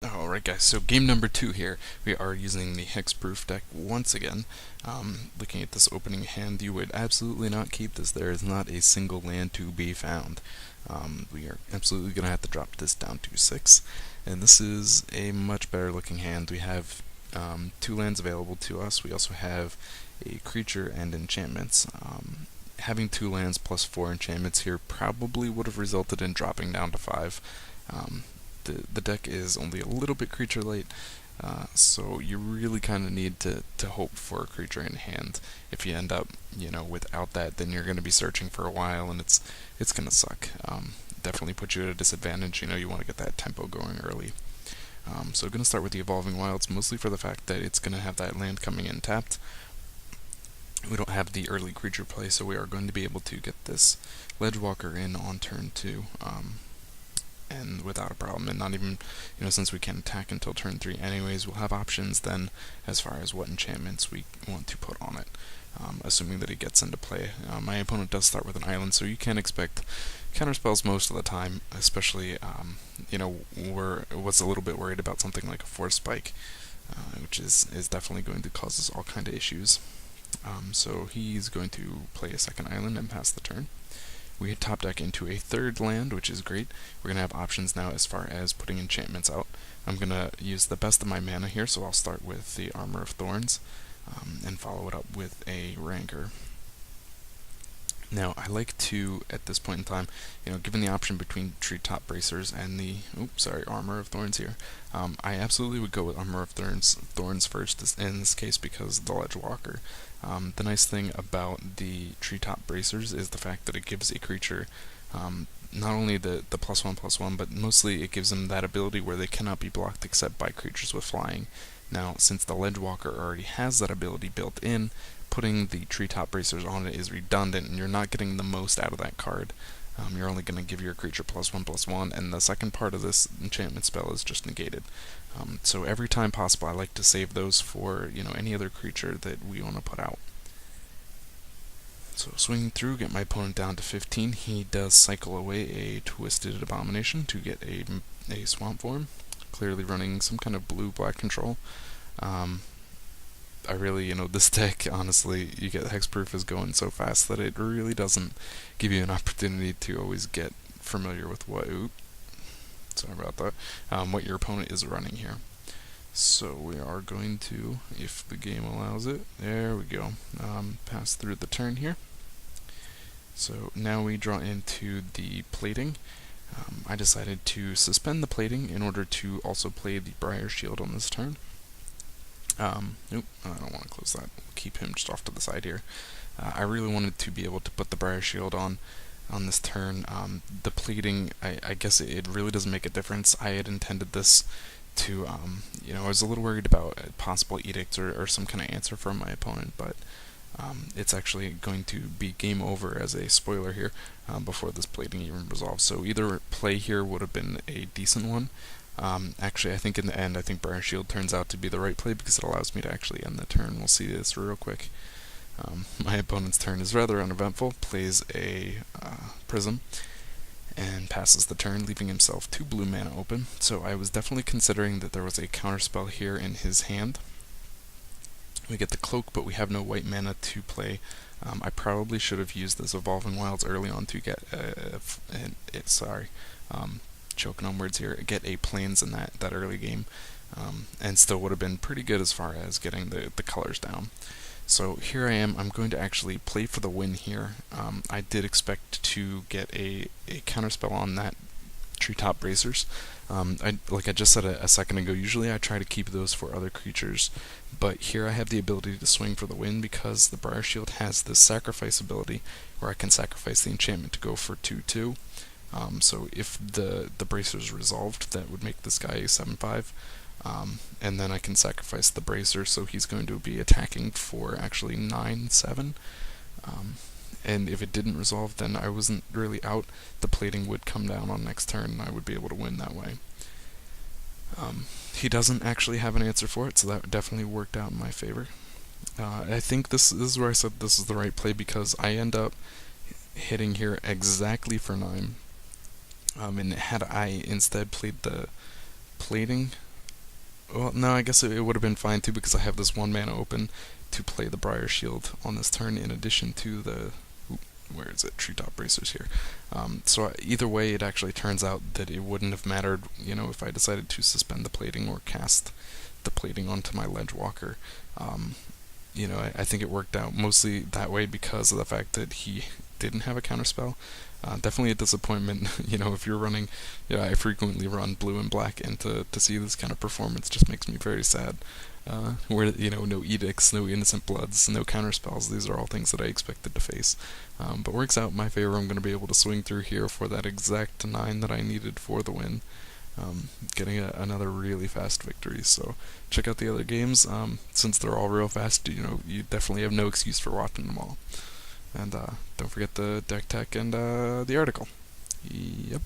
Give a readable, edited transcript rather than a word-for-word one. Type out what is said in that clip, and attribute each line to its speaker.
Speaker 1: Alright guys, so game number 2 here. We are using the Hexproof deck once again. Looking at this opening hand, you would absolutely not keep this. There is not a single land to be found. We are absolutely going to have to drop this down to 6. And this is a much better looking hand. We have 2 lands available to us. We also have a creature and enchantments. Having 2 lands plus 4 enchantments here probably would have resulted in dropping down to 5. The deck is only a little bit creature late, so you really kind of need to hope for a creature in hand. If you end up, without that, then you're going to be searching for a while, and it's going to suck. Definitely put you at a disadvantage. You want to get that tempo going early. So I'm going to start with the Evolving Wilds, mostly for the fact that it's going to have that land coming in tapped. We don't have the early creature play, so we are going to be able to get this Ledgewalker in on turn 2. And without a problem, and not even, since we can't attack until turn 3 anyways, we'll have options then as far as what enchantments we want to put on it, assuming that it gets into play. My opponent does start with an island, so you can expect counterspells most of the time, especially, was a little bit worried about something like a Force Spike, which is definitely going to cause us all kind of issues. So he's going to play a second island and pass the turn. We top deck into a third land, which is great. We're going to have options now as far as putting enchantments out. I'm going to use the best of my mana here, so I'll start with the Armor of Thorns and follow it up with a Rancor. Now, I like to, at this point in time, given the option between Treetop Bracers and the, Armor of Thorns here, I absolutely would go with Armor of Thorns first in this case because of the Ledgewalker. The nice thing about the Treetop Bracers is the fact that it gives a creature not only the +1/+1, but mostly it gives them that ability where they cannot be blocked except by creatures with flying. Now, since the Ledgewalker already has that ability built in, putting the Treetop Bracers on it is redundant, and you're not getting the most out of that card. You're only going to give your creature +1/+1, and the second part of this enchantment spell is just negated. So every time possible, I like to save those for any other creature that we want to put out. So swinging through, get my opponent down to 15. He does cycle away a Twisted Abomination to get a Swamp Form, clearly running some kind of blue-black control. I really, this deck, honestly, you get Hexproof is going so fast that it really doesn't give you an opportunity to always get familiar with what your opponent is running here. So we are going to, if the game allows it, there we go, pass through the turn here. So now we draw into the plating. I decided to suspend the plating in order to also play the Briar Shield on this turn. Nope, I don't want to close that. We'll keep him just off to the side here. I really wanted to be able to put the Briar Shield on this turn. The plating, I guess it really doesn't make a difference. I had intended this to, I was a little worried about a possible edict or some kind of answer from my opponent, but it's actually going to be game over as a spoiler here before this plating even resolves. So either play here would have been a decent one. Actually, I think in the end, Briar Shield turns out to be the right play because it allows me to actually end the turn. We'll see this real quick. My opponent's turn is rather uneventful, plays a Prism, and passes the turn, leaving himself 2 blue mana open. So I was definitely considering that there was a counterspell here in his hand. We get the Cloak, but we have no white mana to play. I probably should have used this Evolving Wilds early on to get choking on words here, get a Plains in that early game, and still would have been pretty good as far as getting the colors down. So here I am. I'm going to actually play for the win here. I did expect to get a counterspell on that Treetop Bracers. Like I just said a second ago, usually I try to keep those for other creatures, but here I have the ability to swing for the win because the Briar Shield has this sacrifice ability where I can sacrifice the enchantment to go for 2/2. So if the Bracers resolved, that would make this guy a 7/5, and then I can sacrifice the Bracer, so he's going to be attacking for actually 9/7. And if it didn't resolve, then I wasn't really out. The plating would come down on next turn, and I would be able to win that way. He doesn't actually have an answer for it, so that definitely worked out in my favor. I think this is where I said this is the right play because I end up hitting here exactly for 9. And had I instead played the plating, Well, no, I guess it would have been fine too because I have this 1 mana open to play the Briar Shield on this turn in addition to the where is it? Treetop Bracers here. So either way, it actually turns out that it wouldn't have mattered, if I decided to suspend the plating or cast the plating onto my Ledgewalker. I think it worked out mostly that way because of the fact that he didn't have a counterspell. Definitely a disappointment, if you're running, I frequently run blue and black, and to see this kind of performance just makes me very sad. Where, no edicts, no innocent bloods, no counterspells, these are all things that I expected to face. But works out in my favor. I'm going to be able to swing through here for that exact 9 that I needed for the win. Getting another really fast victory. So check out the other games. Since they're all real fast, you definitely have no excuse for watching them all. And don't forget the deck tech and the article. Yep.